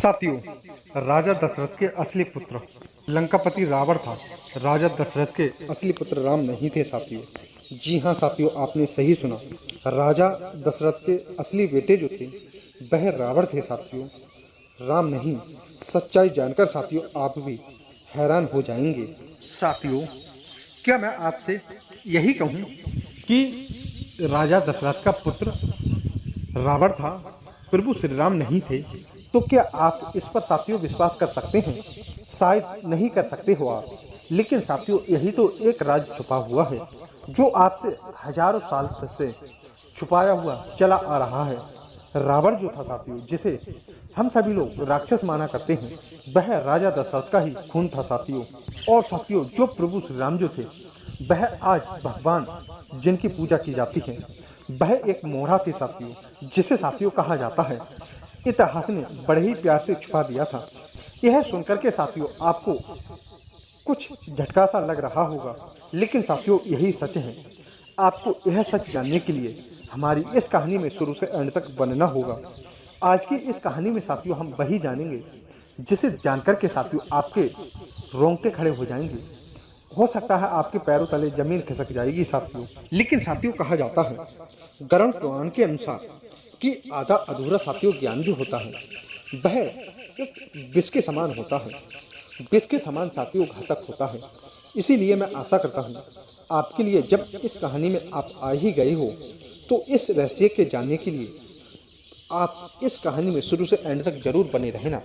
साथियों, राजा दशरथ के असली पुत्र लंकापति रावण था। राजा दशरथ के असली पुत्र राम नहीं थे साथियों। जी हाँ साथियों, आपने सही सुना। राजा दशरथ के असली बेटे जो थे वह रावण थे साथियों, राम नहीं। सच्चाई जानकर साथियों आप भी हैरान हो जाएंगे। साथियों, क्या मैं आपसे यही कहूँ कि राजा दशरथ का पुत्र रावण था, प्रभु श्री राम नहीं थे, तो क्या आप इस पर साथियों विश्वास कर सकते हैं? शायद नहीं कर सकते हो आप, लेकिन साथियों यही तो एक राज छुपा हुआ है जो आपसे हजारों साल से छुपाया हुआ चला आ रहा है। रावण जो था साथियों, जिसे हम सभी लोग राक्षस माना करते हैं, वह राजा दशरथ का ही खून था साथियों। और साथियों, जो प्रभु श्री राम जो थे वह आज भगवान जिनकी पूजा की जाती है, वह एक मोहरा थे साथियों, जिसे साथियों कहा जाता है इतिहास ने बड़े ही प्यार से छुपा दिया था। यह सुनकर के साथियों आपको कुछ झटका सा लग रहा होगा, लेकिन साथियों यही सच है। आपको यह सच जानने के लिए हमारी इस कहानी में शुरू से अंत तक बनना होगा। आज की इस कहानी में साथियों हम वही जानेंगे जिसे जानकर के साथियों आपके रोंगटे खड़े हो जाएंगे। हो सकता है आपके पैरों तले जमीन खिसक जाएगी साथियों। लेकिन साथियों कहा जाता है गरुड़ पुराण के अनुसार कि आधा अधूरा साथियों ज्ञान जो होता है वह एक विष के समान होता है। विष के समान साथियों घातक होता है। इसीलिए मैं आशा करता हूँ आपके लिए जब इस कहानी में आप आ ही गए हो तो इस रहस्य के जानने के लिए आप इस कहानी में शुरू से एंड तक जरूर बने रहना।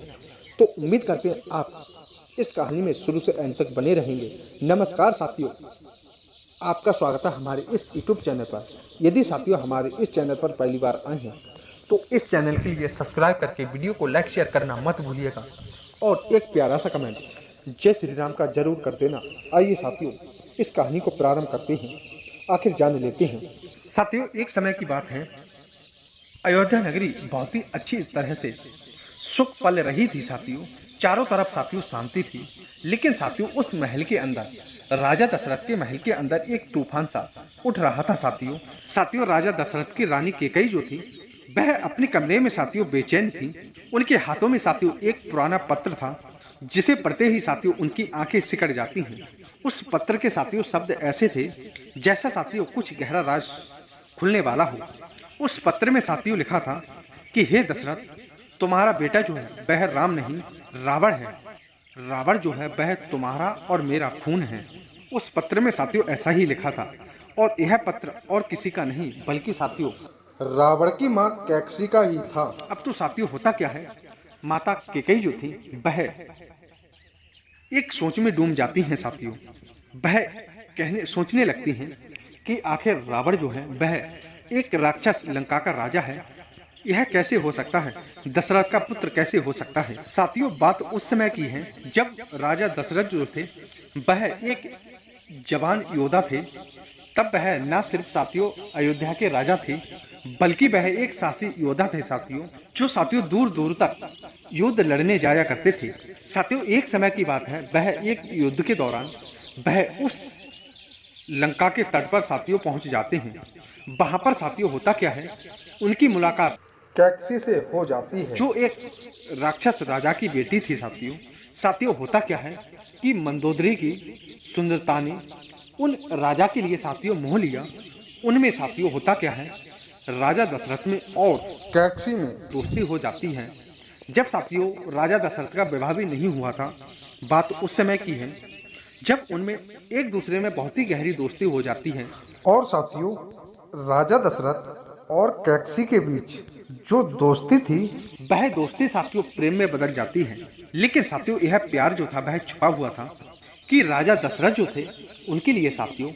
तो उम्मीद करते हैं आप इस कहानी में शुरू से एंड तक बने रहेंगे। नमस्कार साथियों, आपका स्वागत है हमारे इस YouTube चैनल पर। यदि साथियों हमारे इस चैनल पर पहली बार आए हैं तो इस चैनल के लिए सब्सक्राइब करके वीडियो को लाइक शेयर करना मत भूलिएगा और एक प्यारा सा कमेंट जय श्री राम का जरूर कर देना। आइए साथियों इस कहानी को प्रारंभ करते हैं, आखिर जान लेते हैं। साथियों, एक समय की बात है, अयोध्या नगरी बहुत ही अच्छी तरह से सुख पल रही थी साथियों। चारों तरफ साथियों शांति थी। लेकिन साथियों उस महल के अंदर, राजा दशरथ के महल के अंदर एक तूफान सा उठ रहा था साथियों। साथियों राजा दशरथ की रानी कैकई जो थी वह अपने कमरे में साथियों बेचैन थी। उनके हाथों में साथियों एक पुराना पत्र था जिसे पढ़ते ही साथियों उनकी आंखें सिकड़ जाती हैं। उस पत्र के साथियों शब्द ऐसे थे जैसा साथियों कुछ गहरा राज खुलने वाला हो। उस पत्र में साथियों लिखा था कि हे दशरथ, तुम्हारा बेटा जो है वह राम नहीं रावण है। रावण जो है वह तुम्हारा और मेरा खून है। उस पत्र में साथियों ऐसा ही लिखा था। और यह पत्र और किसी का नहीं बल्कि साथियों रावण की माँ कैकसी का ही था। अब तो साथियों होता क्या है, माता कैकई जो थी वह एक सोच में डूब जाती हैं साथियों। वह सोचने लगती हैं कि आखिर रावण जो है वह एक राक्षस लंका का राजा है। यह कैसे हो सकता है, दशरथ का पुत्र कैसे हो सकता है। साथियों बात उस समय की है जब राजा दशरथ जो थे वह एक जवान योद्धा थे। तब वह न सिर्फ साथियों अयोध्या के राजा थे बल्कि वह एक साहसी योद्धा थे साथियों, जो साथियों दूर दूर तक युद्ध लड़ने जाया करते थे। साथियों एक समय की बात है, वह एक युद्ध के दौरान वह उस लंका के तट पर साथियों पहुंच जाते हैं। वहां पर साथियों होता क्या है, उनकी मुलाकात कैकसी से हो जाती है जो एक राक्षस राजा की बेटी थी साथियों। साथियों होता क्या है कि मंदोदरी की सुंदरता ने उन राजा के लिए साथियों मोह लिया। उनमें साथियों होता क्या है, राजा दशरथ में और कैकसी में दोस्ती हो जाती है। जब साथियों राजा दशरथ का विवाह भी नहीं हुआ था, बात उस समय की है जब उनमें एक दूसरे में बहुत ही गहरी दोस्ती हो जाती है। और साथियों राजा दशरथ और कैकसी के बीच जो दोस्ती थी वह दोस्ती साथियों प्रेम में बदल जाती है। लेकिन साथियों यह प्यार जो था वह छुपा हुआ था कि राजा दशरथ जो थे उनके लिए साथियों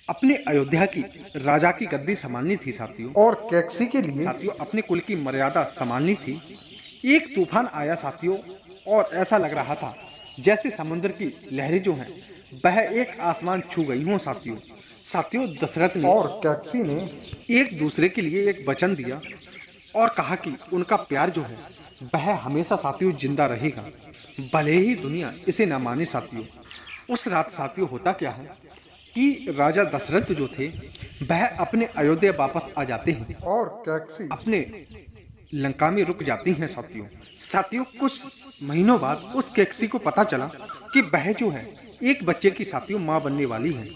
अपने अयोध्या की राजा की गद्दी संभालनी थी साथियों, और कैकसी के लिए साथियों अपने कुल की मर्यादा संभालनी थी। एक तूफान आया साथियों और ऐसा लग रहा था जैसे समुद्र की लहरें जो हैं वह एक आसमान छू गई हों साथियों। साथियों दशरथ ने और कैकसी ने एक दूसरे के लिए एक वचन दिया और कहा कि उनका प्यार जो है वह हमेशा साथियों जिंदा रहेगा, भले ही दुनिया इसे न माने साथियों। उस रात साथियों होता क्या है कि राजा दशरथ जो थे वह अपने अयोध्या वापस आ जाते हैं और कैकसी अपने लंका में रुक जाती हैं साथियों। साथियों कुछ महीनों बाद उस केकसी को पता चला कि वह जो है एक बच्चे की साथियों माँ बनने वाली है।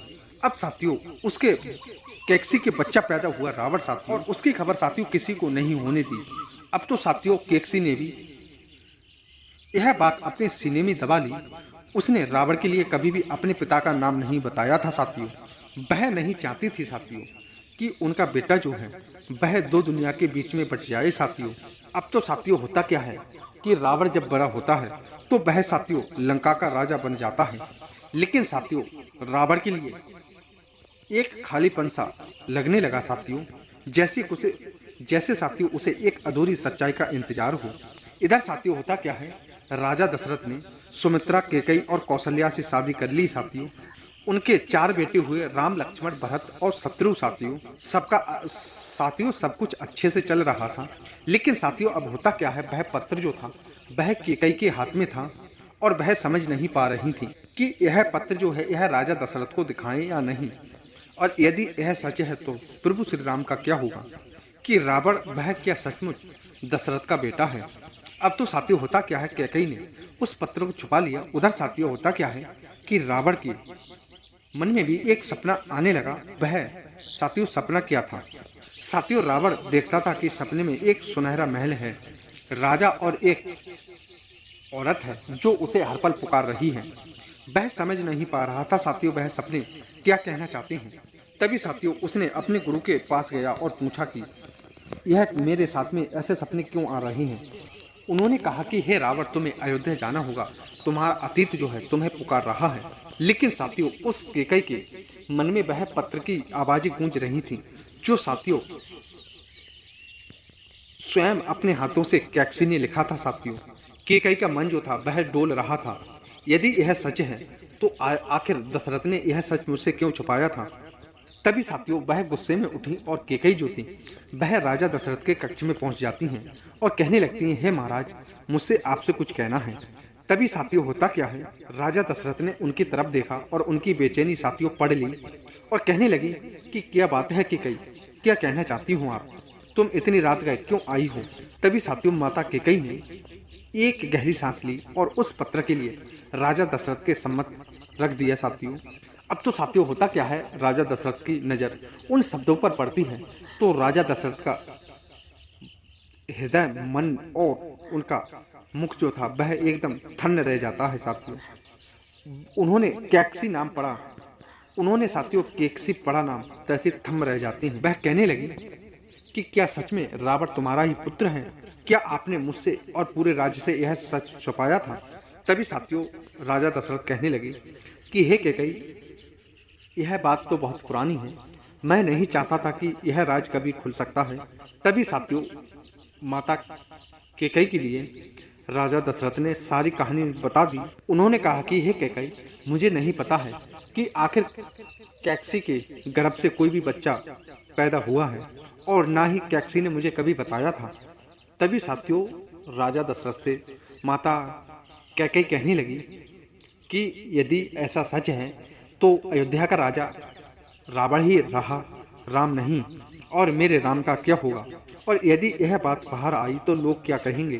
अब साथियों उसके केकसी के बच्चा पैदा हुआ रावण साथियों, और उसकी खबर साथियों किसी को नहीं होने दी। अब तो साथियों केकसी ने भी यह बात अपने सीने में दबा ली। उसने रावण के लिए कभी भी अपने पिता का नाम नहीं बताया था साथियों। वह नहीं चाहती थी साथियों कि उनका बेटा जो है वह दो दुनिया के बीच में बट जाए साथियों। अब तो साथियों होता क्या है कि रावण जब बड़ा होता है तो वह साथियों लंका का राजा बन जाता है। लेकिन साथियों रावण के लिए एक खालीपन सा लगने लगा साथियों, जैसे साथियों उसे एक अधूरी सच्चाई का इंतजार हो। इधर साथियों होता क्या है, राजा दशरथ ने सुमित्रा, कैकेयी और कौशल्या से शादी कर ली साथियों। उनके 4 बेटे हुए, राम, लक्ष्मण, भरत और शत्रु साथियों। साथियों सब कुछ अच्छे से चल रहा था। लेकिन साथियों अब होता क्या है, वह पत्र जो था वह कैकेयी के हाथ में था और वह समझ नहीं पा रही थी कि यह पत्र जो है यह राजा दशरथ को दिखाएं या नहीं, और यदि यह सच है तो प्रभु श्री राम का क्या होगा, कि रावण वह क्या सचमुच दशरथ का बेटा है। अब तो साथियों होता क्या है, कैकेयी ने उस पत्र को छुपा लिया। उधर साथियों होता क्या है कि रावण के मन में भी एक सपना आने लगा। वह साथियों सपना क्या था, साथियों रावण देखता था कि सपने में एक सुनहरा महल है, राजा और एक औरत है जो उसे हर पल पुकार रही है। वह समझ नहीं पा रहा था साथियों वह सपने क्या कहना चाहते हैं। तभी साथियों उसने अपने गुरु के पास गया और पूछा कि यह मेरे साथ में ऐसे सपने क्यों आ रहे हैं। उन्होंने कहा कि हे रावण, तुम्हें अयोध्या जाना होगा, तुम्हारा अतीत जो है तुम्हें पुकार रहा है। लेकिन साथियों उस कैकेयी के मन में वह पत्र की आवाजें गूंज रही थी जो साथियों स्वयं अपने हाथों से कैकेयी ने लिखा था साथियों। कैकेयी का मन जो था वह डोल रहा था। यदि यह सच है तो आखिर दशरथ ने यह सच मुझसे क्यों छुपाया था। तभी साथियों वह गुस्से में उठी और कैकेयी जो थी वह राजा दशरथ के कक्ष में पहुंच जाती हैं और कहने लगती हैं, हे महाराज, मुझसे आपसे कुछ कहना है। तभी साथियों होता क्या है, राजा दशरथ ने उनकी तरफ देखा और उनकी बेचैनी साथियों पढ़ ली और कहने लगी कि क्या बात है कैकेयी, क्या कहना चाहती हूँ आप, तुम इतनी रात गए क्यों आई हो। तभी साथियों माता कैकेयी ने एक गहरी सांस ली और उस पत्र के लिए राजा दशरथ के सम्मत रख दिया साथियों। अब तो साथियों होता क्या है, राजा दशरथ की नज़र उन शब्दों पर पड़ती है तो राजा दशरथ का हृदय, मन और उनका मुख जो था वह एकदम ठंड रह जाता है साथियों। उन्होंने कैकेयी नाम पढ़ा, उन्होंने साथियों कैकेयी पढ़ा नाम, तैसे थम रह जाते हैं। वह कहने लगी कि क्या सच में रावण तुम्हारा ही पुत्र है, क्या आपने मुझसे और पूरे राज्य से यह सच छुपाया था। तभी साथियों राजा दशरथ कहने लगे कि हे कैकेयी, यह बात तो बहुत पुरानी है, मैं नहीं चाहता था कि यह राज कभी खुल सकता है। तभी साथियों माता कैकेयी के लिए राजा दशरथ ने सारी कहानी बता दी। उन्होंने कहा कि हे कैकेयी, मुझे नहीं पता है कि आखिर कैकेयी के गर्भ से कोई भी बच्चा पैदा हुआ है और ना ही कैकेयी ने मुझे कभी बताया था। तभी साथियों राजा दशरथ से माता कैकेयी कहने लगी कि यदि ऐसा सच है तो अयोध्या का राजा रावण ही रहा, राम नहीं, और मेरे राम का क्या होगा, और यदि यह बात बाहर आई तो लोग क्या कहेंगे।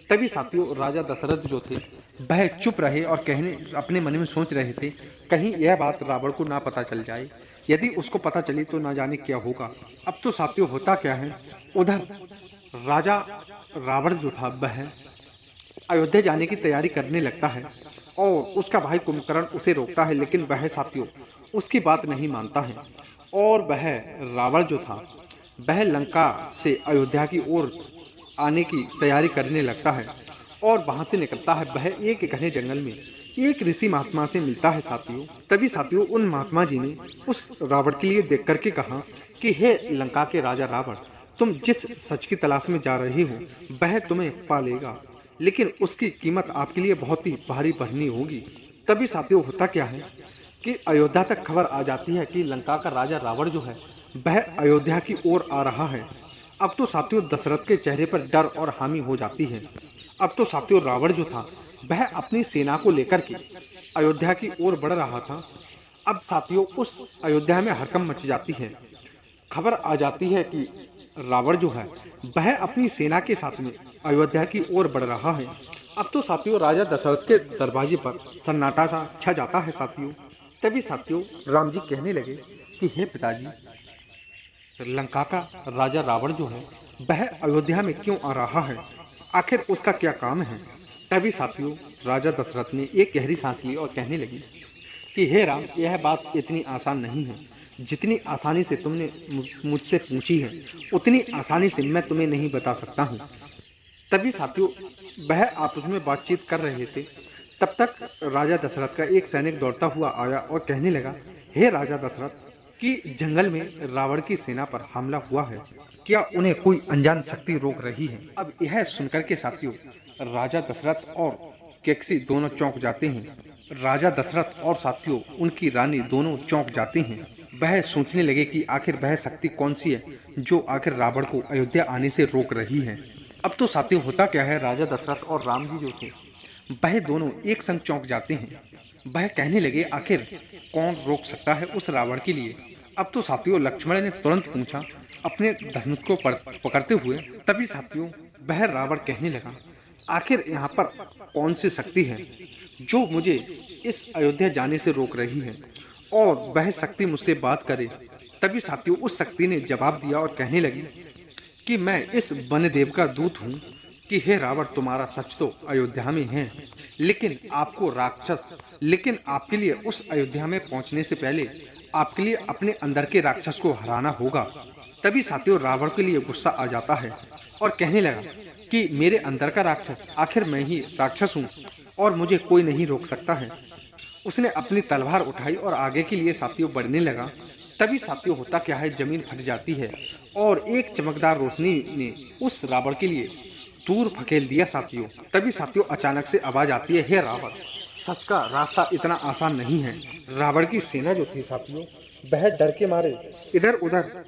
तभी साथियों राजा दशरथ जो थे वह चुप रहे और अपने मन में सोच रहे थे कहीं यह बात रावण को ना पता चल जाए, यदि उसको पता चली तो ना जाने क्या होगा। अब तो साथियों होता क्या है, उधर राजा रावण जो था वह अयोध्या जाने की तैयारी करने लगता है और उसका भाई कुंभकर्ण उसे रोकता है, लेकिन वह साथियों उसकी बात नहीं मानता है और वह रावण जो था वह लंका से अयोध्या की ओर आने की तैयारी करने लगता है और वहां से निकलता है। वह एक घने जंगल में एक ऋषि महात्मा से मिलता है साथियों। तभी साथियों उन महात्मा जी ने उस रावण के लिए देख करके कहा कि हे लंका के राजा रावण, तुम जिस सच की तलाश में जा रहे हो वह तुम्हें पा लेगा, लेकिन उसकी कीमत आपके लिए बहुत ही भारी भरनी होगी। तभी साथियों होता क्या है कि अयोध्या तक खबर आ जाती है कि लंका का राजा रावण जो है वह अयोध्या की ओर आ रहा है। अब तो साथियों दशरथ के चेहरे पर डर और हामी हो जाती है। अब तो साथियों रावण जो था वह अपनी सेना को लेकर के अयोध्या की ओर बढ़ रहा था। अब साथियों उस अयोध्या में हड़कंप मच जाती है। खबर आ जाती है कि रावण जो है वह अपनी सेना के साथ में अयोध्या की ओर बढ़ रहा है। अब तो साथियों राजा दशरथ के दरवाजे पर सन्नाटा सा छा जाता है साथियों। तभी साथियों राम जी कहने लगे कि हे पिताजी, लंका का राजा रावण जो है वह अयोध्या में क्यों आ रहा है, आखिर उसका क्या काम है। तभी साथियों राजा दशरथ ने एक गहरी सांस ली और कहने लगी कि हे राम, यह बात इतनी आसान नहीं है। जितनी आसानी से तुमने मुझसे पूछी है उतनी आसानी से मैं तुम्हें नहीं बता सकता हूँ। तभी साथियों वह आपस में बातचीत कर रहे थे। तब तक राजा दशरथ का एक सैनिक दौड़ता हुआ आया और कहने लगा, हे राजा दशरथ, कि जंगल में रावण की सेना पर हमला हुआ है, क्या उन्हें कोई अनजान शक्ति रोक रही है। अब यह सुनकर के साथियों राजा दशरथ और कैकसी दोनों चौंक जाते हैं। राजा दशरथ और साथियों उनकी रानी दोनों चौंक जाते हैं। वह सोचने लगे कि आखिर वह शक्ति कौन सी है जो आखिर रावण को अयोध्या आने से रोक रही है। अब तो साथियों होता क्या है, राजा दशरथ और राम जी जो थे वह दोनों एक संग चौंक जाते हैं। वह कहने लगे आखिर कौन रोक सकता है उस रावण के लिए। अब तो साथियों लक्ष्मण ने तुरंत पूछा अपने धनुष को पकड़ते हुए। तभी साथियों वह रावण कहने लगा, आखिर यहाँ पर कौन सी शक्ति है जो मुझे इस अयोध्या जाने से रोक रही है, और वह शक्ति मुझसे बात करे। तभी साथियों उस शक्ति ने जवाब दिया और कहने लगी कि मैं इस वनदेव का दूत हूँ कि हे रावण, तुम्हारा सच तो अयोध्या में है, लेकिन आपके लिए उस अयोध्या में पहुंचने से पहले आपके लिए अपने अंदर के राक्षस को हराना होगा। तभी साथियों रावण के लिए गुस्सा आ जाता है और कहने लगा कि मेरे अंदर का राक्षस, आखिर मैं ही राक्षस हूँ और मुझे कोई नहीं रोक सकता है। उसने अपनी तलवार उठाई और आगे के लिए साथियों बढ़ने लगा। तभी साथियों होता क्या है, जमीन फट जाती है और एक चमकदार रोशनी ने उस रावण के लिए दूर फकेल दिया साथियों। तभी साथियों अचानक से आवाज आती है, हे रावण, सच का रास्ता इतना आसान नहीं है। रावण की सेना जो थी साथियों वह डर के मारे इधर उधर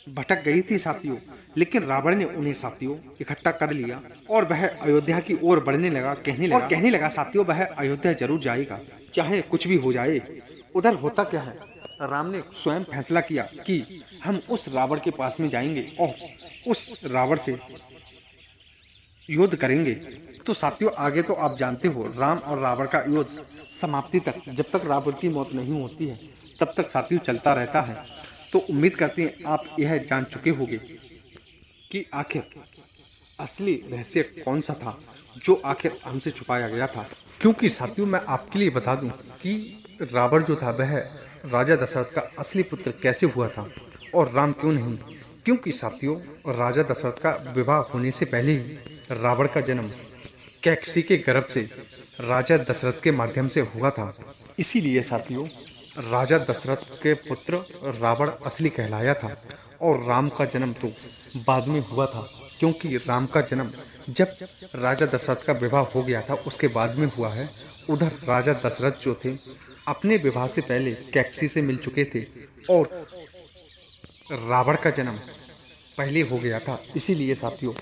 भटक गई थी साथियों, लेकिन रावण ने उन्हें साथियों इकट्ठा कर लिया और वह अयोध्या की ओर बढ़ने लगा। कहने लगा साथियों वह अयोध्या जरूर जाएगा, चाहे कुछ भी हो जाए। उधर होता क्या है, राम ने स्वयं फैसला किया कि हम उस रावण के पास में जाएंगे और उस रावण से युद्ध करेंगे। तो साथियों आगे तो आप जानते हो राम और रावण का युद्ध समाप्ति तक, जब तक रावण की मौत नहीं होती है तब तक साथियों चलता रहता है। तो उम्मीद करते हैं आप यह जान चुके होंगे कि आखिर असली रहस्य कौन सा था जो आखिर हमसे छुपाया गया था। क्योंकि साथियों मैं आपके लिए बता दूं कि रावण जो था वह राजा दशरथ का असली पुत्र कैसे हुआ था और राम क्यों नहीं। क्योंकि साथियों राजा दशरथ का विवाह होने से पहले ही रावण का जन्म कैकसी के गर्भ से राजा दशरथ के माध्यम से हुआ था। इसीलिए साथियों राजा दशरथ के पुत्र रावण असली कहलाया था और राम का जन्म तो बाद में हुआ था, क्योंकि राम का जन्म जब राजा दशरथ का विवाह हो गया था उसके बाद में हुआ है। उधर राजा दशरथ जो थे अपने विवाह से पहले कैकसी से मिल चुके थे और रावण का जन्म पहले हो गया था। इसीलिए साथियों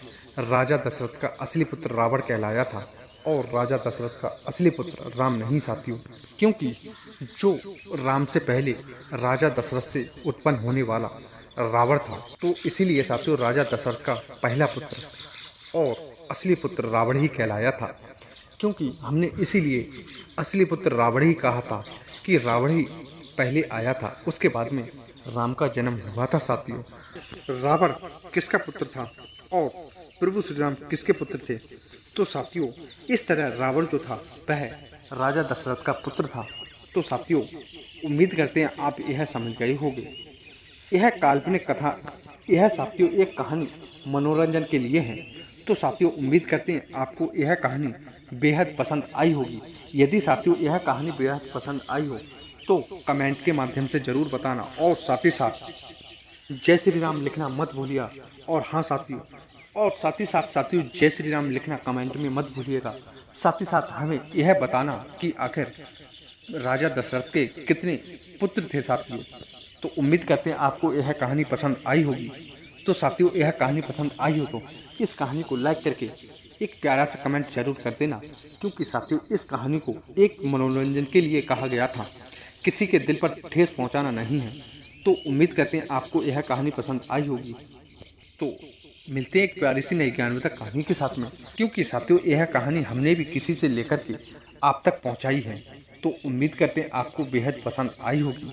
राजा दशरथ का असली पुत्र रावण कहलाया था और राजा दशरथ का असली पुत्र राम नहीं साथियों, क्योंकि जो राम से पहले राजा दशरथ से उत्पन्न होने वाला रावण था, तो इसीलिए साथियों राजा दशरथ का पहला पुत्र और असली पुत्र रावण ही कहलाया था। क्योंकि हमने इसीलिए असली पुत्र रावण ही कहा था कि रावण ही पहले आया था, उसके बाद में राम का जन्म हुआ था साथियों। रावण किसका पुत्र था और प्रभु श्री राम किसके पुत्र थे? तो साथियों इस तरह रावण जो था वह राजा दशरथ का पुत्र था। तो साथियों उम्मीद करते हैं आप यह समझ गए होंगे। यह काल्पनिक कथा, यह साथियों एक कहानी मनोरंजन के लिए है। तो साथियों उम्मीद करते हैं आपको यह कहानी बेहद पसंद आई होगी। यदि साथियों यह कहानी बेहद पसंद आई हो तो कमेंट के माध्यम से ज़रूर बताना और साथ ही साथ जय श्री राम लिखना मत भूलिएगा। और हाँ साथियों, और साथ ही साथ जय श्री राम लिखना कमेंट में मत भूलिएगा। साथ ही साथ हमें यह बताना कि आखिर राजा दशरथ के कितने पुत्र थे साथियों। तो उम्मीद करते हैं आपको यह कहानी पसंद आई होगी। तो साथियों यह कहानी पसंद आई हो तो इस कहानी को लाइक करके एक प्यारा सा कमेंट जरूर कर देना, क्योंकि साथियों इस कहानी को एक मनोरंजन के लिए कहा गया था, किसी के दिल पर ठेस पहुंचाना नहीं है। तो उम्मीद करते हैं आपको यह कहानी पसंद आई होगी। तो मिलते हैं एक प्यारी सी नई ज्ञानवर्धक कहानी के साथ में, क्योंकि साथियों यह कहानी हमने भी किसी से लेकर के आप तक पहुंचाई है। तो उम्मीद करते हैं आपको बेहद पसंद आई होगी।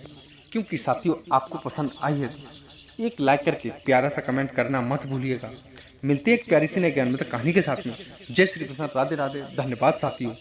क्योंकि साथियों आपको पसंद आई है तो एक लाइक करके प्यारा सा कमेंट करना मत भूलिएगा। मिलते हैं एक प्यारी सी नई ज्ञानवर्धक कहानी के साथ में। जय श्री कृष्ण, राधे राधे, धन्यवाद साथियों।